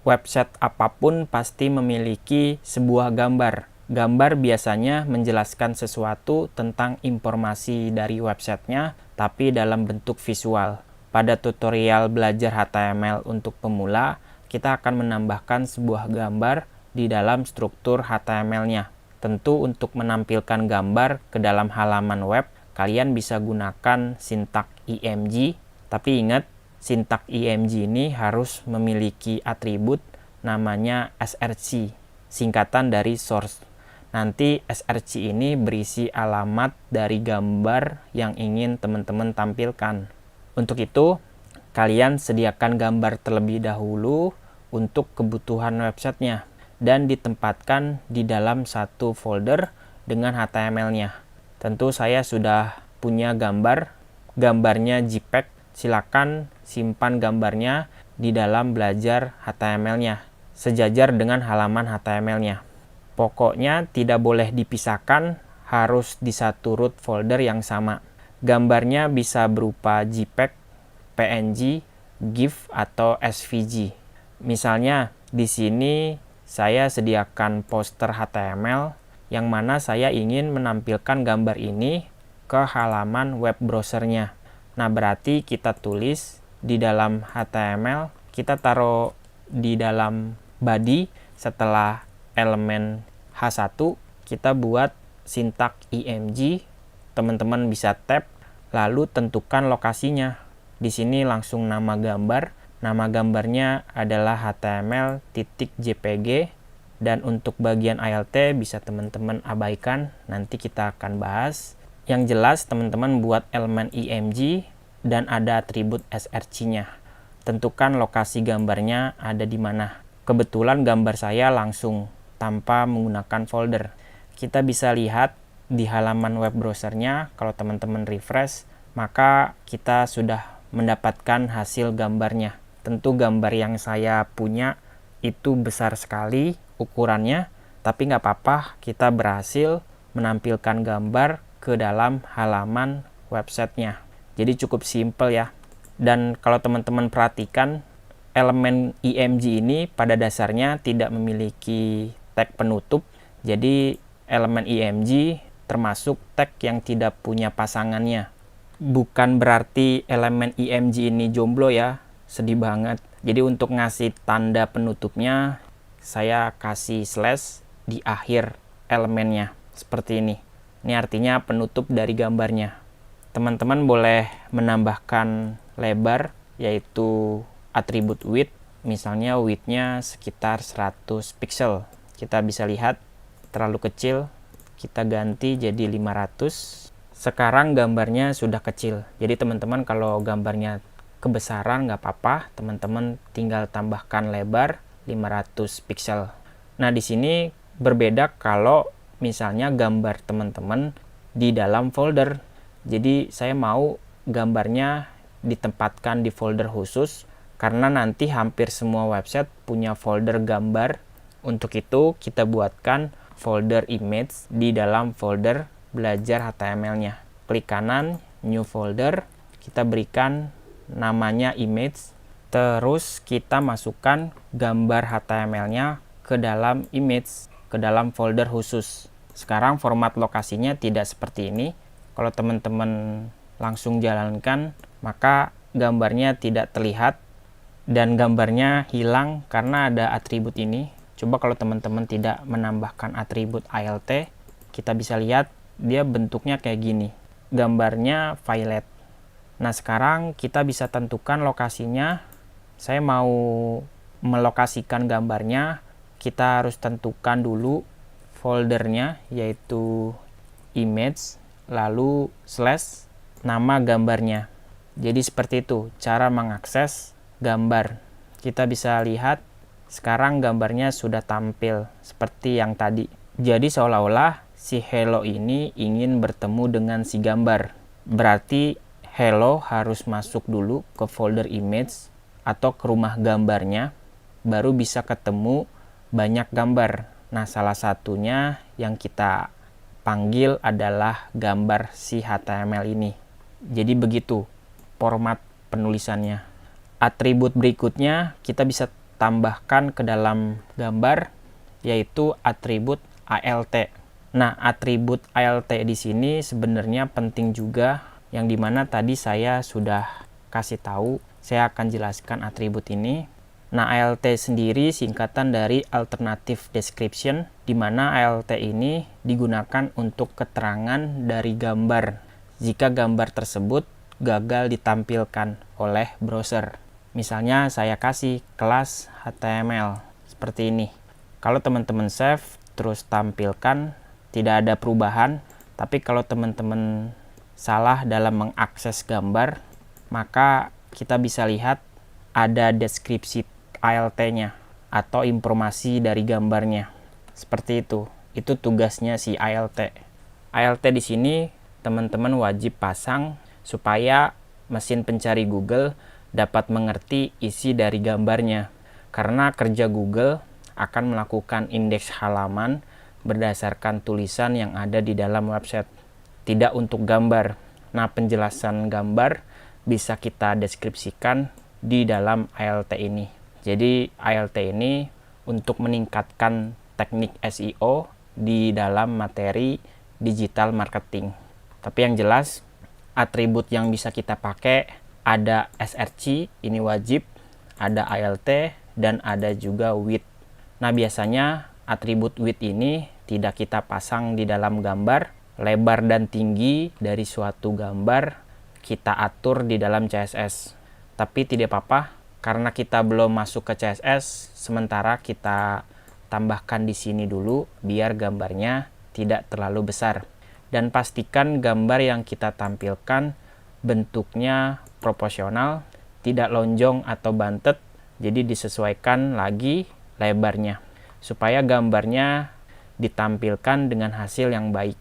Website apapun pasti memiliki sebuah gambar. Gambar biasanya menjelaskan sesuatu tentang informasi dari websitenya, tapi dalam bentuk visual. Pada tutorial belajar HTML untuk pemula, kita akan menambahkan sebuah gambar di dalam struktur HTML-nya. Tentu untuk menampilkan gambar ke dalam halaman web, kalian bisa gunakan sintak img, tapi ingat, sintak img ini harus memiliki atribut namanya src, singkatan dari source. Nanti src ini berisi alamat dari gambar yang ingin teman-teman tampilkan. Untuk itu, kalian sediakan gambar terlebih dahulu untuk kebutuhan websitenya dan ditempatkan di dalam satu folder dengan HTML-nya. Tentu saya sudah punya gambarnya JPEG. Silakan simpan gambarnya di dalam belajar HTML-nya, sejajar dengan halaman HTML-nya. Pokoknya tidak boleh dipisahkan, harus di satu root folder yang sama. Gambarnya bisa berupa JPEG, PNG, GIF, atau SVG. Misalnya, di sini saya sediakan poster HTML yang mana saya ingin menampilkan gambar ini ke halaman web browsernya. Nah, berarti kita tulis di dalam HTML, kita taruh di dalam body, setelah elemen H1, kita buat sintak img, teman-teman bisa tab, lalu tentukan lokasinya. Di sini langsung nama gambarnya adalah html.jpg, dan untuk bagian alt bisa teman-teman abaikan, nanti kita akan bahas. Yang jelas teman-teman buat elemen img dan ada atribut src-nya. Tentukan lokasi gambarnya ada di mana. Kebetulan gambar saya langsung tanpa menggunakan folder. Kita bisa lihat di halaman web browsernya, kalau teman-teman refresh, maka kita sudah mendapatkan hasil gambarnya. Tentu gambar yang saya punya itu besar sekali ukurannya, tapi nggak apa-apa, kita berhasil menampilkan gambar ke dalam halaman websitenya. Jadi cukup simple ya. Dan kalau teman-teman perhatikan, elemen img ini pada dasarnya tidak memiliki tag penutup. Jadi elemen img termasuk tag yang tidak punya pasangannya. Bukan berarti elemen img ini jomblo ya, sedih banget. Jadi untuk ngasih tanda penutupnya, saya kasih slash di akhir elemennya, seperti ini. Ini artinya penutup dari gambarnya. Teman-teman boleh menambahkan lebar, yaitu atribut width. Misalnya width-nya sekitar 100 pixel. Kita bisa lihat terlalu kecil, kita ganti jadi 500. Sekarang gambarnya sudah kecil. Jadi teman-teman kalau gambarnya kebesaran nggak apa-apa, teman-teman tinggal tambahkan lebar 500 pixel. Nah, di sini berbeda kalau misalnya gambar teman-teman di dalam folder. Jadi saya mau gambarnya ditempatkan di folder khusus karena nanti hampir semua website punya folder gambar. Untuk itu kita buatkan folder image di dalam folder belajar HTML-nya. Klik kanan, new folder, kita berikan namanya image, terus kita masukkan gambar HTML-nya ke dalam image, ke dalam folder khusus. Sekarang format lokasinya tidak seperti ini. Kalau teman-teman langsung jalankan, maka gambarnya tidak terlihat dan gambarnya hilang karena ada atribut ini. Coba kalau teman-teman tidak menambahkan atribut alt, kita bisa lihat dia bentuknya kayak gini. Gambarnya violet. Nah, sekarang kita bisa tentukan lokasinya. Saya mau melokasikan gambarnya, kita harus tentukan dulu foldernya, yaitu image, lalu slash nama gambarnya. Jadi seperti itu cara mengakses gambar. Kita bisa lihat sekarang gambarnya sudah tampil seperti yang tadi. Jadi seolah-olah si hello ini ingin bertemu dengan si gambar. Berarti hello harus masuk dulu ke folder image atau ke rumah gambarnya, baru bisa ketemu banyak gambar. Nah, salah satunya yang kita panggil adalah gambar si HTML ini. Jadi begitu format penulisannya. Atribut berikutnya kita bisa tambahkan ke dalam gambar, yaitu atribut ALT. Nah, atribut ALT di sini sebenarnya penting juga, yang dimana tadi saya sudah kasih tahu. Saya akan jelaskan atribut ini. Nah, ALT sendiri singkatan dari Alternative Description, di mana ALT ini digunakan untuk keterangan dari gambar jika gambar tersebut gagal ditampilkan oleh browser. Misalnya saya kasih kelas HTML seperti ini. Kalau teman-teman save terus tampilkan, tidak ada perubahan. Tapi kalau teman-teman salah dalam mengakses gambar, maka kita bisa lihat ada deskripsi ALT-nya atau informasi dari gambarnya. Seperti itu. Itu tugasnya si ALT. ALT di sini teman-teman wajib pasang supaya mesin pencari Google dapat mengerti isi dari gambarnya. Karena kerja Google akan melakukan indeks halaman berdasarkan tulisan yang ada di dalam website, tidak untuk gambar. Nah, penjelasan gambar bisa kita deskripsikan di dalam ALT ini. Jadi ALT ini untuk meningkatkan teknik SEO di dalam materi digital marketing. Tapi yang jelas atribut yang bisa kita pakai ada SRC, ini wajib, ada ALT, dan ada juga width. Nah, biasanya atribut width ini tidak kita pasang di dalam gambar. Lebar dan tinggi dari suatu gambar kita atur di dalam CSS. Tapi tidak apa-apa, karena kita belum masuk ke CSS, sementara kita tambahkan di sini dulu biar gambarnya tidak terlalu besar. Dan pastikan gambar yang kita tampilkan bentuknya proporsional, tidak lonjong atau bantet, jadi disesuaikan lagi lebarnya supaya gambarnya ditampilkan dengan hasil yang baik.